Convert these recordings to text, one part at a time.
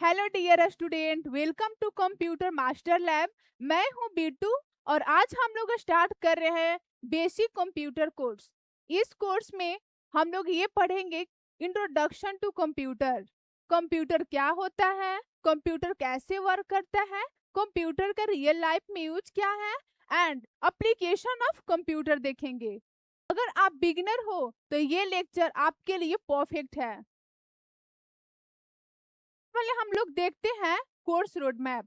Hello dear student, welcome to computer master lab. मैं हूं बीटू और आज हम लोग स्टार्ट कर रहे हैं बेसिक कंप्यूटर कोर्स। इस कोर्स में हम लोग ये पढ़ेंगे इंट्रोडक्शन टू कंप्यूटर। कंप्यूटर क्या होता है, कंप्यूटर कैसे वर्क करता है, कंप्यूटर का रियल लाइफ में यूज क्या है एंड एप्लीकेशन ऑफ कंप्यूटर देखेंगे। अगर आप बिगिनर हो तो ये लेक्चर आपके लिए परफेक्ट है। पहले हम लोग देखते हैं कोर्स रोड मैप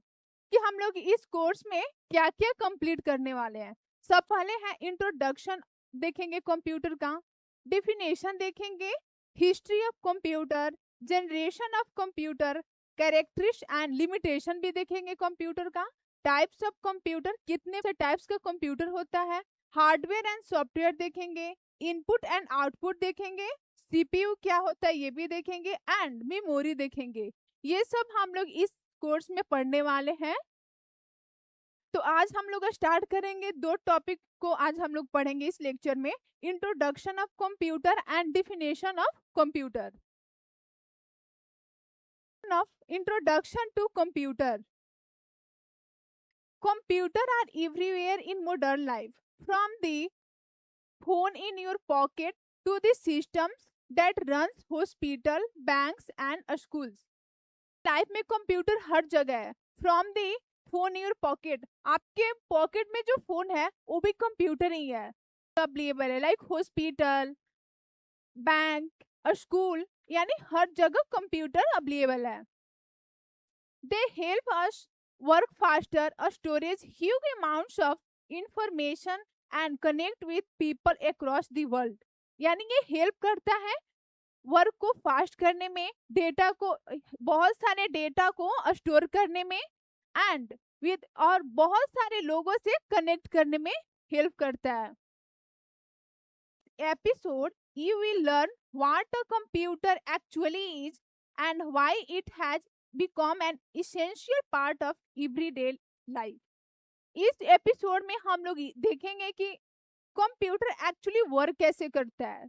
कि हम लोग इस कोर्स में क्या क्या कंप्लीट करने वाले हैं। सब पहले है इंट्रोडक्शन देखेंगे कंप्यूटर का, डिफिनेशन देखेंगे, history of computer, generation of computer, characteristics and limitation भी देखेंगे कंप्यूटर का, टाइप्स ऑफ कंप्यूटर, कितने से टाइप्स का कंप्यूटर होता है, हार्डवेयर एंड सॉफ्टवेयर देखेंगे, इनपुट एंड आउटपुट देखेंगे, सीपीयू क्या होता है ये भी देखेंगे एंड मेमोरी देखेंगे। ये सब हम लोग इस कोर्स में पढ़ने वाले हैं। तो आज हम लोग स्टार्ट करेंगे, दो टॉपिक को आज हम लोग पढ़ेंगे इस लेक्चर में, introduction of computer and definition of computer. Of introduction to computer. Computer are everywhere in modern life, from the phone in your pocket to the systems that runs hospital, banks and schools. Life में computer हर जगह है। From the phone your pocket, आपके pocket में जो phone है वो भी computer ही है। अवेलेबल है लाइक हॉस्पिटल, बैंक, स्कूल, यानी हर जगह कंप्यूटर अवेलेबल है। They help us work faster, storage huge amounts of information and connect with people across the world. यानी ये हेल्प करता है वर्क को फास्ट करने में, डेटा को, बहुत सारे डेटा को स्टोर करने में एंड विद और बहुत सारे लोगों से कनेक्ट करने में हेल्प करता है। Episode you will learn what a computer actually is and why it has become an essential part of everyday life. इस एपिसोड में हम लोग देखेंगे कि कंप्यूटर एक्चुअली वर्क कैसे करता है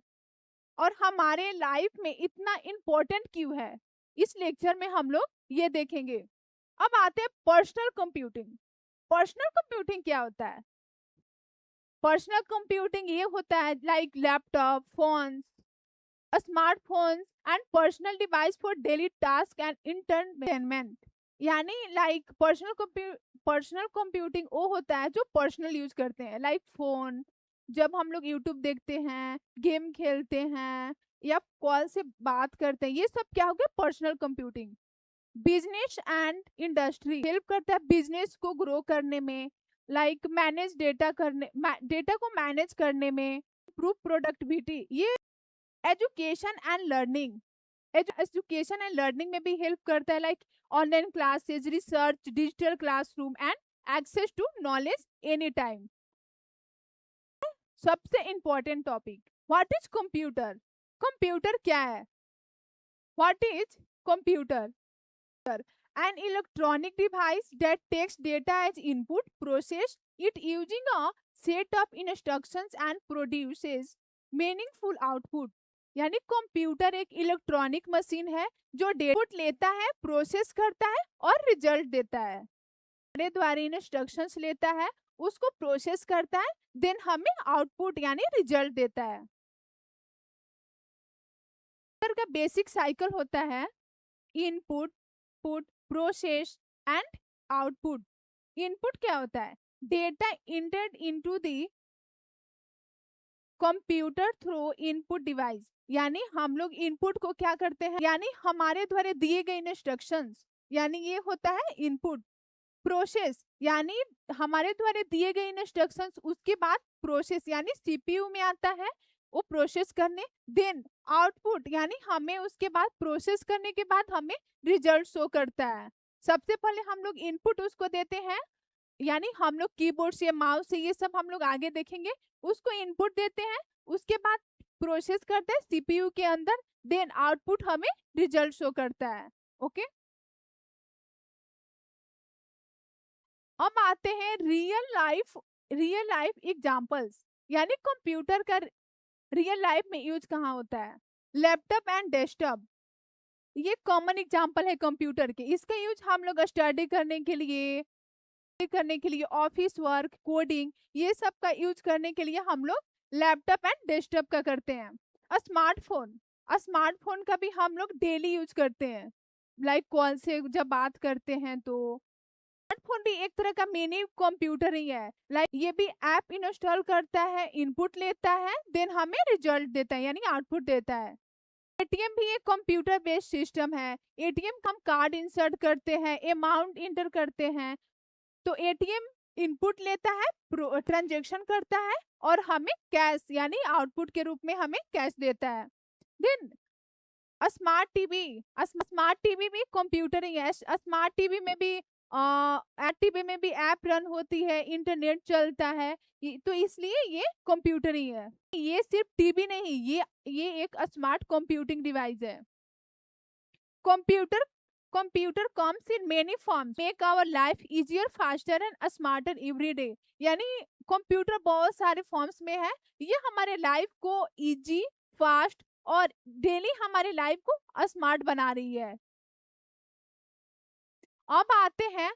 और हमारे लाइफ में इतना इम्पोर्टेंट क्यों है। इस लेक्चर में हम लोग ये देखेंगे। अब आते हैं पर्सनल कंप्यूटिंग। पर्सनल कंप्यूटिंग क्या होता है? पर्सनल कंप्यूटिंग ये होता है like laptop, phones, smartphones and personal device for daily task and entertainment. यानी लाइक पर्सनल कंप्यूटिंग वो होता है जो पर्सनल यूज करते हैं, लाइक फोन, जब हम लोग यूट्यूब देखते हैं, गेम खेलते हैं या कॉल से बात करते हैं, ये सब क्या हो गया personal computing. Business and industry help करता है बिजनेस को ग्रो करने में, लाइक मैनेज डेटा करने, डेटा को मैनेज करने में, इम्प्रूव प्रोडक्टिविटी। ये education and learning, education and learning में भी हेल्प करता है, like online classes, research, digital classroom and access to knowledge any time. सबसे important topic, what is computer? Computer क्या है? What is computer? An electronic device that takes data as input, process it using a set of instructions and produces meaningful output। यानी computer एक electronic machine है जो data लेता है, process करता है और रिजल्ट देता है। हमारे द्वारा इंस्ट्रक्शंस लेता है, उसको प्रोसेस करता है, देन हमें आउटपुट यानी रिजल्ट देता है। कंप्यूटर का बेसिक साइकिल होता है input, put, process and output. Input क्या होता है? Data entered into the computer through input device. यानी हम लोग इनपुट को क्या करते हैं, यानी हमारे द्वारा दिए गए इंस्ट्रक्शंस, यानी ये होता है इनपुट। प्रोसेस यानी हमारे द्वारा दिए गए इंस्ट्रक्शंस, उसके बाद प्रोसेस यानी सीपीयू में आता है वो प्रोसेस करने, देन आउटपुट यानी हमें उसके बाद प्रोसेस करने के बाद हमें रिजल्ट शो करता है। सबसे पहले हम लोग इनपुट उसको देते हैं, यानी हम लोग कीबोर्ड से, माउस से, ये सब हम लोग आगे देखेंगे, उसको इनपुट देते हैं, उसके बाद प्रोसेस करते हैं सीपीयू के अंदर, देन आउटपुट हमें रिजल्ट शो करता है। ओके, अब आते हैं रियल लाइफ एग्जांपल्स। यानी कंप्यूटर का रियल लाइफ में यूज कहाँ होता है? Laptop and desktop. ये कॉमन एग्जांपल है कंप्यूटर के। इसका यूज हम लोग स्टडी करने के लिए ऑफिस वर्क, कोडिंग, ये सब का यूज करने के लिए हम लोग लैपटॉप एंड डेस्कटॉप का करते हैं। स्मार्टफोन, स्मार्टफोन का भी हम लोग डेली यूज करते हैं, लाइक कॉल से जब बात करते हैं तो। स्मार्टफोन भी एक तरह का मिनी कंप्यूटर ही है, लाइक ये भी ऐप इंस्टॉल करता है, इनपुट लेता है, देन हमें रिजल्ट देता है यानी आउटपुट देता है। एटीएम भी एक कंप्यूटर बेस्ड सिस्टम है। एटीएम का हम कार्ड इंसर्ट करते हैं, अमाउंट इंटर करते हैं, तो एटीएम इनपुट लेता है, ट्रांजैक्शन करता है और हमें कैश यानी आउटपुट के रूप में हमें कैश देता है। देन स्मार्ट टीवी भी कंप्यूटर ही है। स्मार्ट टीवी में भी ऐप रन होती है, इंटरनेट चलता है, तो इसलिए ये कंप्यूटर ही है। ये सिर्फ टीवी नहीं, ये एक स्मार्ट कंप्यूटिंग डिवाइस है। Computer comes in many forms, make our life easier, faster and smarter every day. यानी कंप्यूटर बहुत सारे फॉर्म्स में है, ये हमारे लाइफ को इजी, फास्ट और डेली हमारे लाइफ को स्मार्ट बना रही है। अब आते हैं,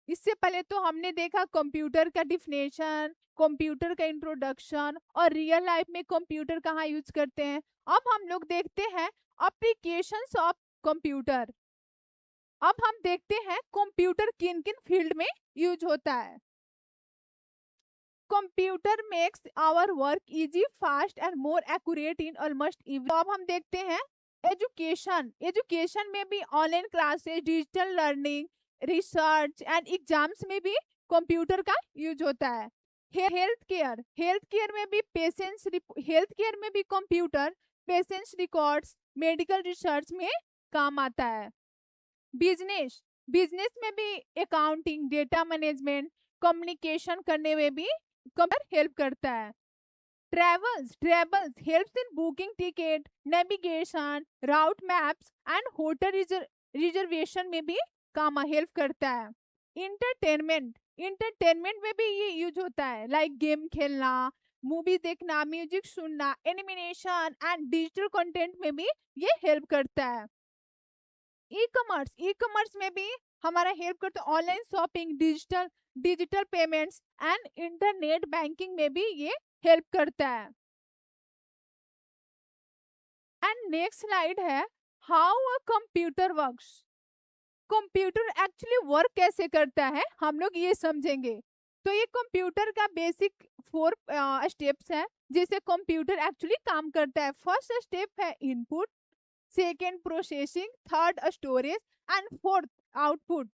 इससे पहले तो हमने देखा कंप्यूटर का डिफिनेशन, कंप्यूटर का इंट्रोडक्शन और रियल लाइफ में कंप्यूटर कहाँ यूज करते हैं। अब हम लोग देखते हैं एप्लीकेशंस ऑफ कंप्यूटर। अब हम देखते हैं कंप्यूटर किन किन फील्ड में यूज होता है। Computer makes our work easy, fast and more accurate in almost every. तो अब हम देखते हैं एजुकेशन में भी online classes, digital learning, research and exams में भी कंप्यूटर का यूज होता है। हेल्थ केयर में भी computer patients records, medical research में काम आता है। बिजनेस में भी अकाउंटिंग, डेटा मैनेजमेंट, कम्युनिकेशन करने में भी कंप्यूटर हेल्प करता है। Travels helps in booking ticket, navigation, route maps and hotel reservation में भी काम हेल्प करता है। इंटरटेनमेंट में भी ये यूज होता है, लाइक गेम खेलना, मूवी देखना, म्यूजिक सुनना, एनिमेशन एंड डिजिटल कंटेंट में भी ये हेल्प करता है। ई कॉमर्स में भी हमारा हेल्प करता है। Online shopping, digital payments and internet banking में भी ये हेल्प करता है। एंड नेक्स्ट स्लाइड है how a computer works. Computer actually work कैसे करता है हम लोग ये समझेंगे। तो ये कंप्यूटर का बेसिक 4 स्टेप्स है जिससे कंप्यूटर एक्चुअली काम करता है। फर्स्ट स्टेप है input, second processing, third storage and fourth output.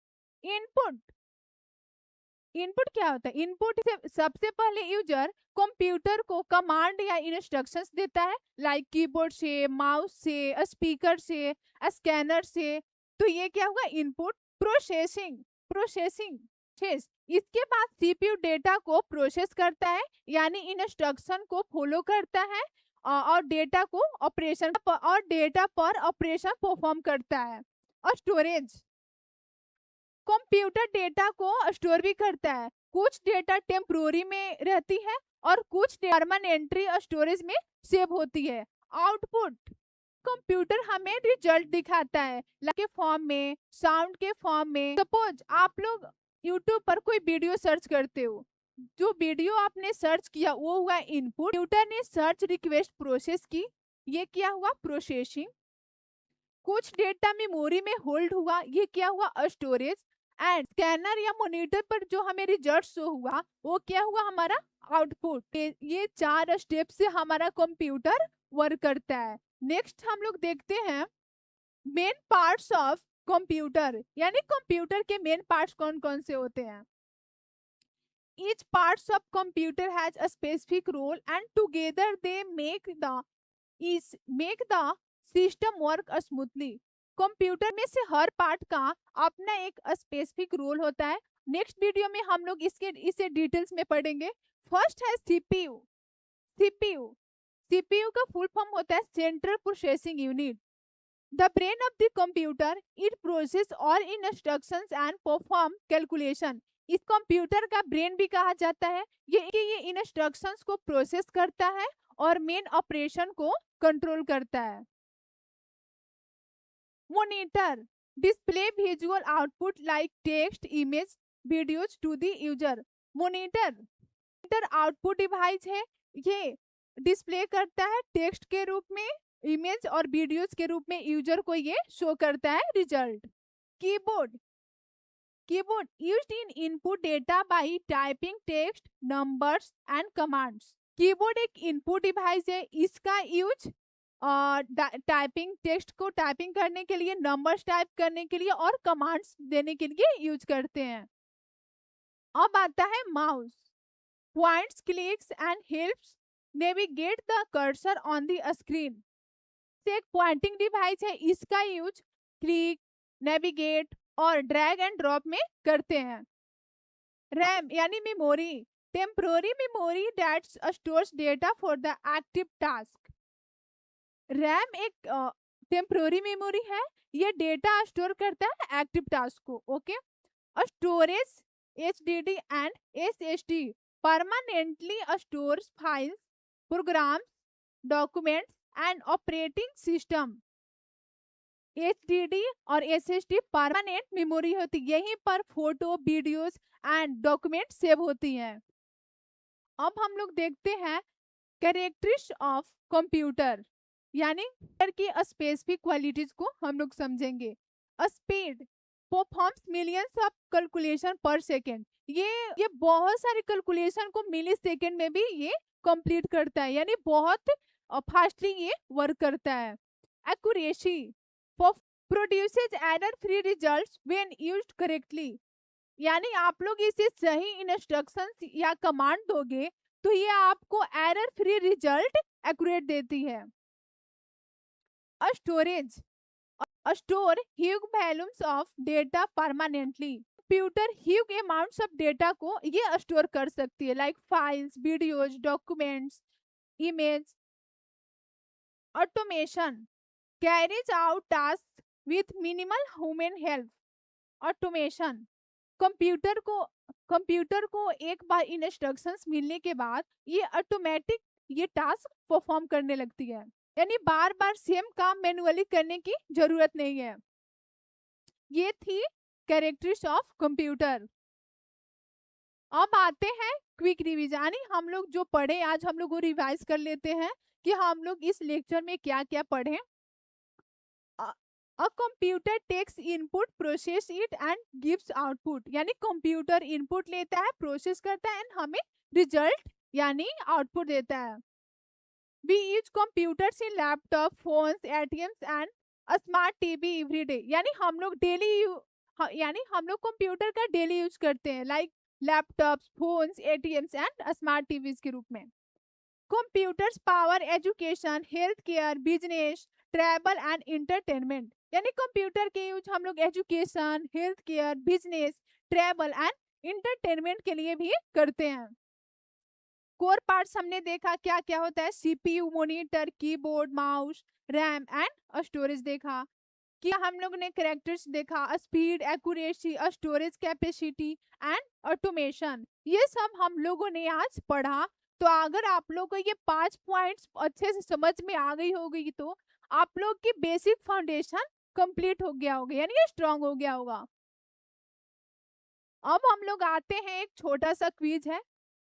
Input क्या होता है? इनपुट से सबसे पहले यूजर कंप्यूटर को कमांड या इंस्ट्रक्शंस देता है, लाइक कीबोर्ड से, माउस से, स्पीकर से, स्कैनर से। तो ये क्या हुआ? इनपुट। प्रोसेसिंग इसके बाद सीपीयू डेटा को प्रोसेस करता है यानी इंस्ट्रक्शन को फॉलो करता है और डेटा पर ऑपरेशन परफॉर्म करता है। और स्टोरेज, कंप्यूटर डेटा को स्टोर भी करता है। कुछ डेटा टेम्पोररी में रहती है और कुछ परमानेंटली स्टोरेज में सेव होती है। आउटपुट, कंप्यूटर हमें रिजल्ट दिखाता है लाइक के फॉर्म में, साउंड के फॉर्म में। सपोज आप लोग यूट्यूब पर कोई वीडियो सर्च करते हो, जो वीडियो आपने सर्च किया वो हुआ इनपुट। कंप्यूटर ने सर्च रिक्वेस्ट प्रोसेस की, ये क्या हुआ? प्रोसेसिंग। कुछ डेटा मेमोरी में होल्ड हुआ, ये क्या हुआ? स्टोरेज। एंड स्कैनर या मॉनिटर पर जो हमें रिजल्ट शो हुआ वो क्या हुआ? हमारा आउटपुट। ये 4 स्टेप से हमारा कंप्यूटर वर्क करता है। नेक्स्ट हम लोग देखते हैं मेन पार्ट्स ऑफ कंप्यूटर, यानी कंप्यूटर के मेन पार्ट्स कौन कौन से होते हैं। Each parts of computer has a specific role and together they make the system work smoothly. Computer में से हर पार्ट का अपना एक स्पेसिफिक रोल होता है। नेक्स्ट वीडियो में हम लोग इसे डिटेल्स में पढ़ेंगे। फर्स्ट है सीपीयू का फुल फॉर्म होता है central processing unit. The brain of the computer, it process all instructions and perform calculation. इस कंप्यूटर का ब्रेन भी कहा जाता है। ये इंस्ट्रक्शंस को प्रोसेस करता है और मेन ऑपरेशन को कंट्रोल करता है। Monitor display visual output like text, image, videos to the user. Monitor output device है, ये डिस्प्ले करता है टेक्स्ट के रूप में, इमेज और वीडियोस के रूप में यूजर को ये शो करता है result. Keyboard used in input data by typing text, numbers and commands. Keyboard एक इनपुट डिवाइस है, इसका यूज टाइपिंग टेक्स्ट को टाइपिंग करने के लिए, नंबर्स टाइप करने के लिए और कमांड्स देने के लिए यूज करते हैं. अब आता है mouse. Points, clicks and helps navigate the cursor on the screen. एक पॉइंटिंग डिवाइस है, इसका यूज क्लिक, नेविगेट और ड्रैग एंड ड्रॉप में करते हैं. रैम यानी memory, temporary memory that stores data for the active task. RAM एक temporary memory है, ये डेटा स्टोर करता है एक्टिव टास्क को. Okay. Storage HDD and SSD permanently stores files, programs, documents and operating system. HDD और SSD permanent memory होती है, यहीं पर photo, videos and document save होती हैं. अब हम लोग देखते हैं कैरेक्टरिस्टिक्स ऑफ कंप्यूटर, यानी की स्पेसिफिक क्वालिटीज को हम लोग समझेंगे. Speed performs millions of calculation पर सेकेंड. ये बहुत सारे कैलकुलेशन को मिली सेकेंड में भी ये कंप्लीट करता है, यानी बहुत फास्टली ये वर्क करता है. Accuracy produces error free results when used correctly. यानी आप लोग इसे सही इंस्ट्रक्शंस या कमांड दोगे तो ये आपको एरर फ्री रिजल्ट एक्यूरेट देती है. Storage store huge volumes of data permanently. Computer huge amounts of data को ये स्टोर कर सकती है, like files, videos, documents, image. Automation carries out task with minimal human help. Automation computer को एक बार instructions मिलने के बाद ये ऑटोमेटिक ये टास्क परफॉर्म करने लगती है, यानी बार बार सेम काम मैन्युअली करने की जरूरत नहीं है. ये थी कैरेक्टरिस्टिक्स ऑफ कंप्यूटर. अब आते हैं क्विक रिवीजन, यानी हम लोग जो पढ़े आज हम लोग वो रिवाइज कर लेते हैं कि हम लोग इस लेक्चर में क्या क्या पढ़े. A computer takes input, process it and gives output. यानी कंप्यूटर इनपुट लेता है, प्रोसेस करता है एंड हमें रिजल्ट यानी आउटपुट देता है. We use computers in laptop, phones, ATMs and a smart TV every day. यानी हम लोग कंप्यूटर का डेली यूज करते हैं, like laptops, phones, ATMs and smart TVs के रूप में. Computers power education, health care, business, travel and entertainment. यानी कंप्यूटर के यूज हम लोग education, health care, business, travel and entertainment के लिए भी करते हैं. कोर पार्ट्स हमने देखा क्या क्या होता है, CPU, monitor, keyboard, mouse, RAM and storage देखा. कि हम लोग ने कैरेक्टर्स देखा, speed, accuracy, storage capacity and automation. ये सब हम लोगों ने आज पढ़ा. तो अगर आप लोग को ये 5 पॉइंट्स अच्छे से समझ में आ गई होगी तो आप लोग की बेसिक फाउंडेशन कंप्लीट हो गया होगा, यानी स्ट्रांग हो गया होगा. अब हम लोग आते हैं, एक छोटा सा क्विज है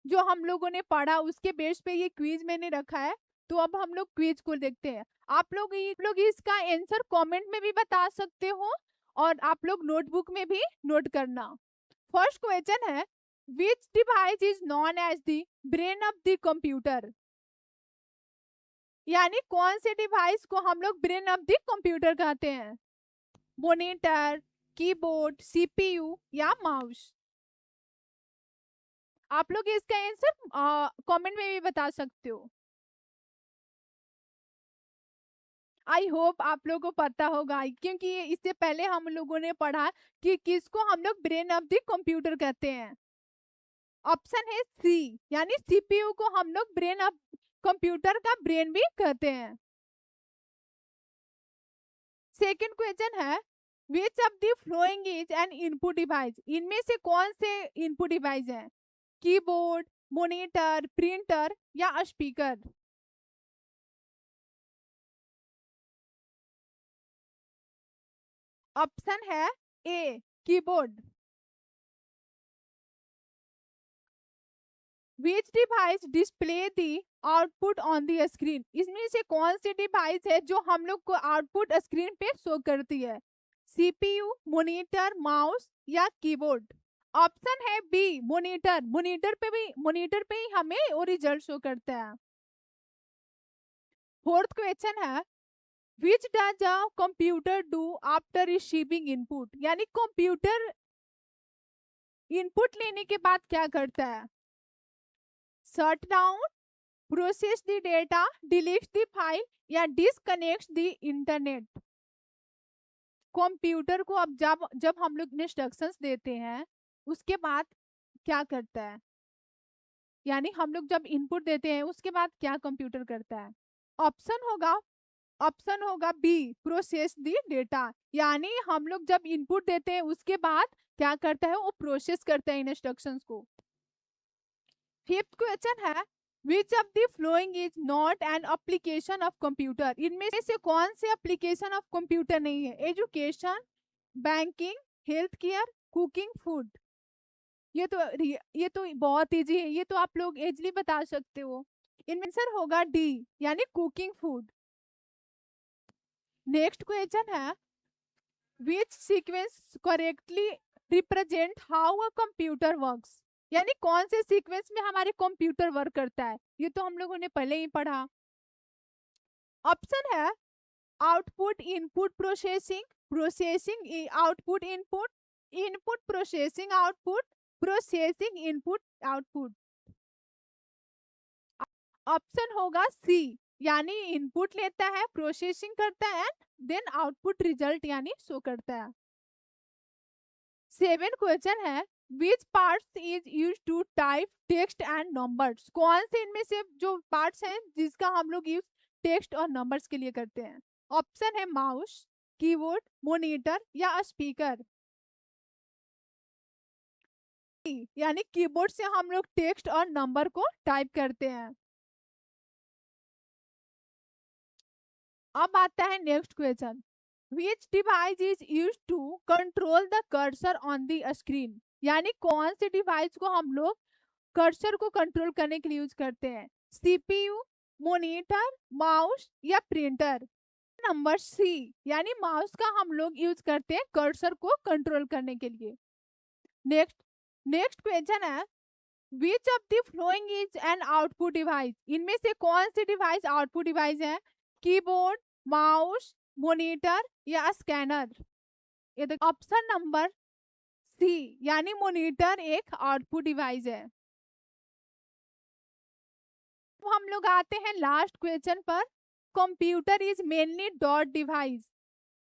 जो हम लोगों ने पढ़ा, उसके बेस पे ये क्विज मैंने रखा है. तो अब हम लोग क्विज को देखते हैं. आप लोग इसका आंसर कमेंट में भी बता सकते हो और आप लोग नोटबुक में भी नोट करना. फर्स्ट क्वेश्चन है, which device is known as the brain of the computer. यानी कौन से डिवाइस को हम लोग ब्रेन ऑफ द कंप्यूटर कहते हैं, मॉनिटर, कीबोर्ड, CPU या माउस. आप लोग इसका आंसर कमेंट में भी बता सकते हो. आई होप आप लोगों को पता होगा, क्योंकि इससे पहले हम लोगों ने पढ़ा कि किसको हम लोग ब्रेन ऑफ द कंप्यूटर कहते हैं. ऑप्शन है सी, यानी CPU को हम लोग ब्रेन ऑफ कंप्यूटर का ब्रेन भी कहते हैं. सेकंड क्वेश्चन है, which of the following is an input device. इनमें से कौन से इनपुट डिवाइस हैं, कीबोर्ड, मॉनिटर, प्रिंटर या स्पीकर. ऑप्शन है A keyboard, which device display the output on the screen, इसमें से कौन सी डिवाइस है जो हम लोग को आउटपुट स्क्रीन पे शो करती है, सीपीयू, मॉनिटर, माउस या कीबोर्ड। ऑप्शन है बी मॉनिटर, मॉनिटर पे ही हमें वो रिजल्ट शो करता है। फोर्थ क्वेश्चन है which does a computer do after receiving input, यानी कंप्यूटर इनपुट लेने के बाद क्या करता है, shut down, process the data, delete the file या डिसकनेक्ट द इंटरनेट। कंप्यूटर को अब जब जब हम लोग इंस्ट्रक्शंस देते हैं उसके बाद क्या करता है, यानी हम लोग जब इनपुट देते हैं उसके बाद क्या कंप्यूटर करता है। ऑप्शन होगा ऑप्शन होगा बी प्रोसेस द डेटा, यानी हम लोग जब इनपुट देते हैं उसके बाद क्या करता है, वो प्रोसेस करता है इंस्ट्रक्शंस को। फिफ्थ क्वेश्चन है which of the following is not an application of computer, इनमें से कौन से एप्लीकेशन ऑफ कंप्यूटर नहीं है, education, banking, health care, cooking, food. ये तो बहुत इजी है, ये तो आप लोग इजीली बता सकते हो। इनमें आंसर होगा डी यानी कुकिंग फूड। नेक्स्ट क्वेश्चन है विच sequence correctly represent how a computer works, यानी कौन से सीक्वेंस में हमारे कंप्यूटर वर्क करता है, ये तो हम लोगों ने पहले ही पढ़ा। ऑप्शन है output input processing, processing output input, input processing output, processing input output. Option होगा सी यानी इनपुट लेता है, प्रोसेसिंग करता है एंड देन आउटपुट रिजल्ट यानी शो करता है। सेवन क्वेश्चन है which parts is use to type text and numbers, कौन से इनमें से जो पार्ट्स हैं जिसका हम लोग यूज टेक्स्ट और नंबर्स के लिए करते हैं। ऑप्शन है माउस, कीबोर्ड, मॉनिटर या स्पीकर। यानी कीबोर्ड से हम लोग टेक्स्ट और नंबर को टाइप करते हैं। अब आता है next question which device is use to control the cursor on the screen, यानी कौन सी डिवाइस को हम लोग कर्सर को कंट्रोल करने के लिए यूज करते हैं, सीपीयू, मॉनिटर, माउस या प्रिंटर। नंबर सी यानी माउस का हम लोग यूज करते हैं कर्सर को कंट्रोल करने के लिए। नेक्स्ट नेक्स्ट क्वेश्चन है which of the following is an output device, इनमें से कौन सी डिवाइस आउटपुट डिवाइस है, कीबोर्ड, माउस, मॉनिटर या स्कैनर। ये तो ऑप्शन नंबर सी यानी मॉनिटर एक आउटपुट डिवाइस है। अब हम लोग आते हैं लास्ट क्वेश्चन पर, computer is mainly dot device,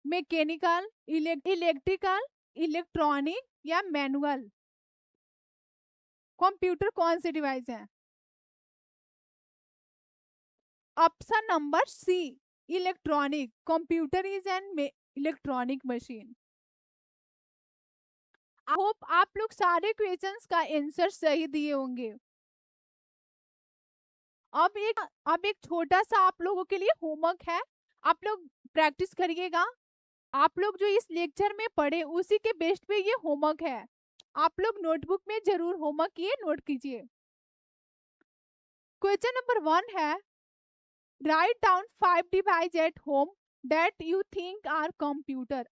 mechanical, electrical, electronic या मैनुअल। कंप्यूटर कौन सी डिवाइस है, option number C electronic, computer is an electronic machine. I hope आप लोग सारे क्वेश्चंस का आंसर सही दिए होंगे। अब एक छोटा सा आप लोगों के लिए होमवर्क है, आप लोग प्रैक्टिस करिएगा। आप लोग जो इस लेक्चर में पढ़े उसी के बेस्ट पे ये होमवर्क है, आप लोग नोटबुक में जरूर होमवर्क ये नोट कीजिए। क्वेश्चन नंबर 1 है write down 5 device at home that you think are computer.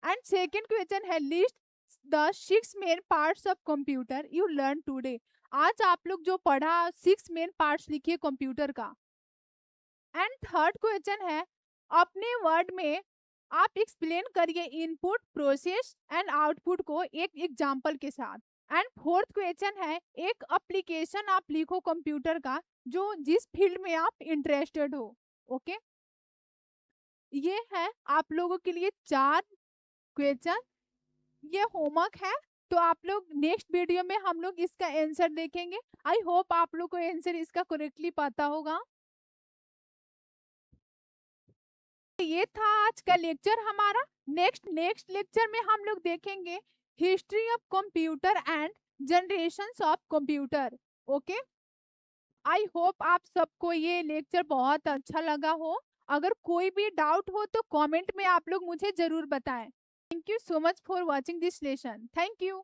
And second question है list the 6 main parts of computer you learn today. आज आप लोग जो पढ़ा 6 मेन पार्ट्स लिखिए कंप्यूटर का। एंड थर्ड क्वेश्चन है अपने वर्ड में आप एक्सप्लेन करिए इनपुट, प्रोसेस एंड आउटपुट को एक एग्जांपल के साथ। एंड फोर्थ क्वेश्चन है एक एप्लीकेशन आप लिखो कंप्यूटर का जो जिस फील्ड में आप इंटरेस्टेड हो। ओके ये है आप लोगों के लिए 4 क्वेश्चन, ये होमवर्क है। तो आप लोग नेक्स्ट वीडियो में हम लोग इसका आंसर देखेंगे। आई होप आप लोग को आंसर इसका करेक्टली पता होगा। ये था आज का लेक्चर हमारा। नेक्स्ट लेक्चर में हम लोग देखेंगे history of computer and generations of computer. Okay I hope आप सबको ये लेक्चर बहुत अच्छा लगा हो अगर कोई भी डाउट हो तो कमेंट में आप लोग मुझे जरूर बताएं। Thank you so much for watching this lesson. Thank you.